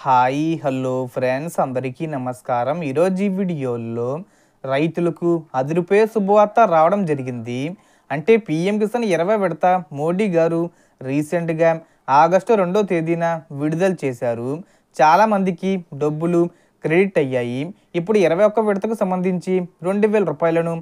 Hi hello friends అందరికీ నమస్కారం. ఈరోజు ఈ వీడియోలో రైతులకు అదిరిపోయే శుభవార్త రావడం జరిగింది. అంటే పీఎం కిసాన్ 20 విడత మోడీ గారు రీసెంట్గా ఆగస్టు 2వ తేదీన విడుదల చేశారు. చాలామందికి డబ్బులు క్రెడిట్ అయ్యాయి. ఇప్పుడు 21 విడతకు సంబంధించి 2,000 రూపాయలను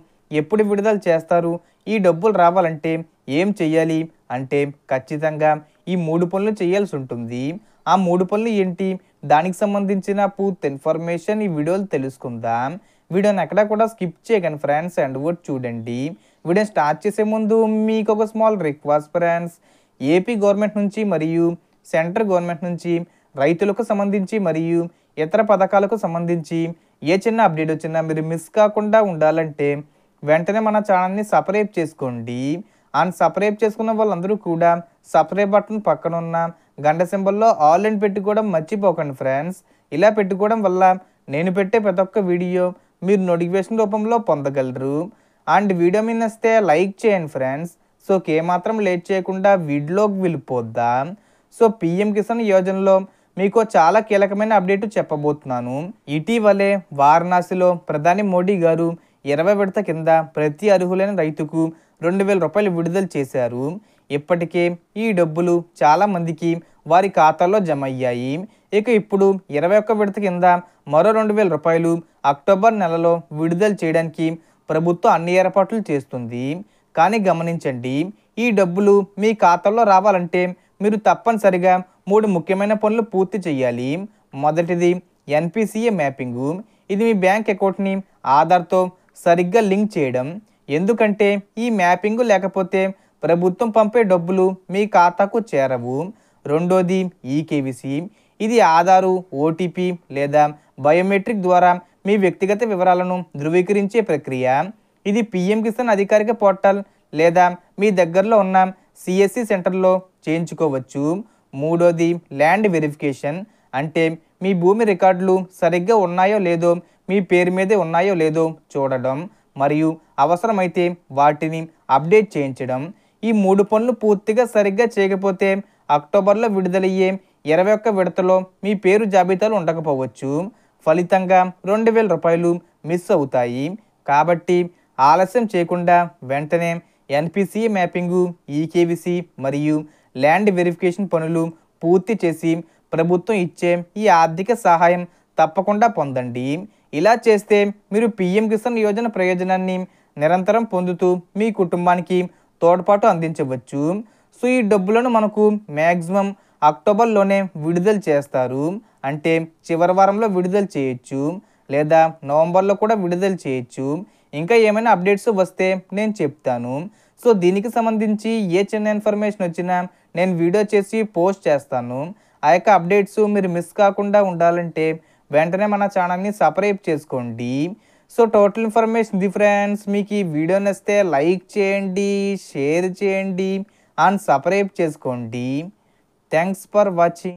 ఎప్పుడు విడుదల చేస్తారు? ఈ డబ్బులు రావాలంటే ఏం చెయ్యాలి అంటే ఖచ్చితంగా ఈ 3 పనులు చేయాల్సి ఉంటుంది. ఆ 3 పనులు ఏంటి? దానికి సంబంధించిన పూర్తి ఇన్ఫర్మేషన్ ఈ వీడియోలో తెలుసుకుందాం. వీడియోని ఎక్కడా కూడా స్కిప్ చేయకండి ఫ్రెండ్స్, అండ్ వర్డ్ చూడండి. వీడియో స్టార్ట్ చేసే ముందు మీకు ఒక small request friends. AP government నుంచి మరియు సెంట్రల్ గవర్నమెంట్ నుంచి రైతులకు సంబంధించి మరియు ఇతర పథకాలకు సంబంధించి ఏ చిన్న అప్డేట్ వచ్చినా మీరు మిస్ కాకుండా ఉండాలంటే వెంటనే మన ఛానల్ని సబ్స్క్రైబ్ చేసుకోండి. అండ్ సబ్స్క్రైబ్ చేసుకున్న వాళ్ళందరూ కూడా సబ్స్క్రైబ్ బటన్ పక్కన ఉన్న గంట సింబల్లో ఆల్ అని పెట్టుకోవడం మర్చిపోకండి ఫ్రెండ్స్. ఇలా పెట్టుకోవడం వల్ల నేను పెట్టే ప్రతి ఒక్క వీడియో మీరు నోటిఫికేషన్ రూపంలో పొందగలరు. అండ్ వీడియో మీద నచ్చితే లైక్ చేయండి ఫ్రెండ్స్. సో ఏమాత్రం లేట్ చేయకుండా వీడియోకి వెళ్ళిపోద్దాం. సో పీఎం కిసాన్ యోజనలో మీకు చాలా కీలకమైన అప్డేట్ చెప్పబోతున్నాను. ఇటీవలే వారణాసిలో ప్రధాని మోడీ గారు 20 విడత కింద ప్రతి అర్హులైన రైతుకు 2,000 రూపాయలు విడుదల చేశారు. ఇప్పటికే ఈ డబ్బులు చాలామందికి వారి ఖాతాల్లో జమ అయ్యాయి. ఇక ఇప్పుడు 21 విడత కింద మరో 2,000 రూపాయలు అక్టోబర్ నెలలో విడుదల చేయడానికి ప్రభుత్వం అన్ని ఏర్పాట్లు చేస్తుంది. కానీ గమనించండి, ఈ డబ్బులు మీ ఖాతాలో రావాలంటే మీరు తప్పనిసరిగా 3 ముఖ్యమైన పనులు పూర్తి చేయాలి. మొదటిది ఎన్పిసిఏ మ్యాపింగు. ఇది మీ బ్యాంక్ అకౌంట్ని ఆధార్తో సరిగ్గా లింక్ చేయడం. ఎందుకంటే ఈ మ్యాపింగ్ లేకపోతే ప్రభుత్వం పంపే డబ్బులు మీ ఖాతాకు చేరవు. రెండోది ఈకేవీసీ. ఇది ఆధారు, ఓటీపీ లేదా బయోమెట్రిక్ ద్వారా మీ వ్యక్తిగత వివరాలను ధృవీకరించే ప్రక్రియ. ఇది పీఎం కిసాన్ అధికారిక పోర్టల్ లేదా మీ దగ్గరలో ఉన్న సిఎస్సి సెంటర్లో చేయించుకోవచ్చు. మూడోది ల్యాండ్ వెరిఫికేషన్. అంటే మీ భూమి రికార్డులు సరిగ్గా ఉన్నాయో లేదో, మీ పేరు మీదే ఉన్నాయో లేదో చూడడం మరియు అవసరమైతే వాటిని అప్డేట్ చేయించడం. ఈ 3 పనులు పూర్తిగా సరిగ్గా చేయకపోతే అక్టోబర్లో విడుదలయ్యే 21 విడతలో మీ పేరు జాబితాలో ఉండకపోవచ్చు. ఫలితంగా 2,000 రూపాయలు మిస్ అవుతాయి. కాబట్టి ఆలస్యం చేయకుండా వెంటనే ఎన్పిసిఏ మ్యాపింగు, ఈకేవీసీ మరియు ల్యాండ్ వెరిఫికేషన్ పనులు పూర్తి చేసి ప్రభుత్వం ఇచ్చే ఈ ఆర్థిక సహాయం తప్పకుండా పొందండి. ఇలా చేస్తే మీరు పీఎం కిసాన్ యోజన ప్రయోజనాన్ని నిరంతరం పొందుతూ మీ కుటుంబానికి తోడ్పాటు అందించవచ్చు. సో ఈ డబ్బులను మనకు మ్యాక్సిమం అక్టోబర్లోనే విడుదల చేస్తారు. అంటే చివరి వారంలో విడుదల చేయొచ్చు లేదా నవంబర్లో కూడా విడుదల చేయొచ్చు. ఇంకా ఏమైనా అప్డేట్స్ వస్తే నేను చెప్తాను. సో దీనికి సంబంధించి ఏ చిన్న ఇన్ఫర్మేషన్ వచ్చినా నేను వీడియో చేసి పోస్ట్ చేస్తాను. ఆ యొక్క అప్డేట్స్ మీరు మిస్ కాకుండా ఉండాలంటే వెంటనే మన ఛానల్ని సబ్స్క్రైబ్ చేసుకోండి. సో టోటల్ ఇన్ఫర్మేషన్ ఇది ఫ్రెండ్స్. మీకు ఈ వీడియో నచ్చితే లైక్ చేయండి, షేర్ చేయండి అండ్ సబ్స్క్రైబ్ చేసుకోండి. Thanks for watching.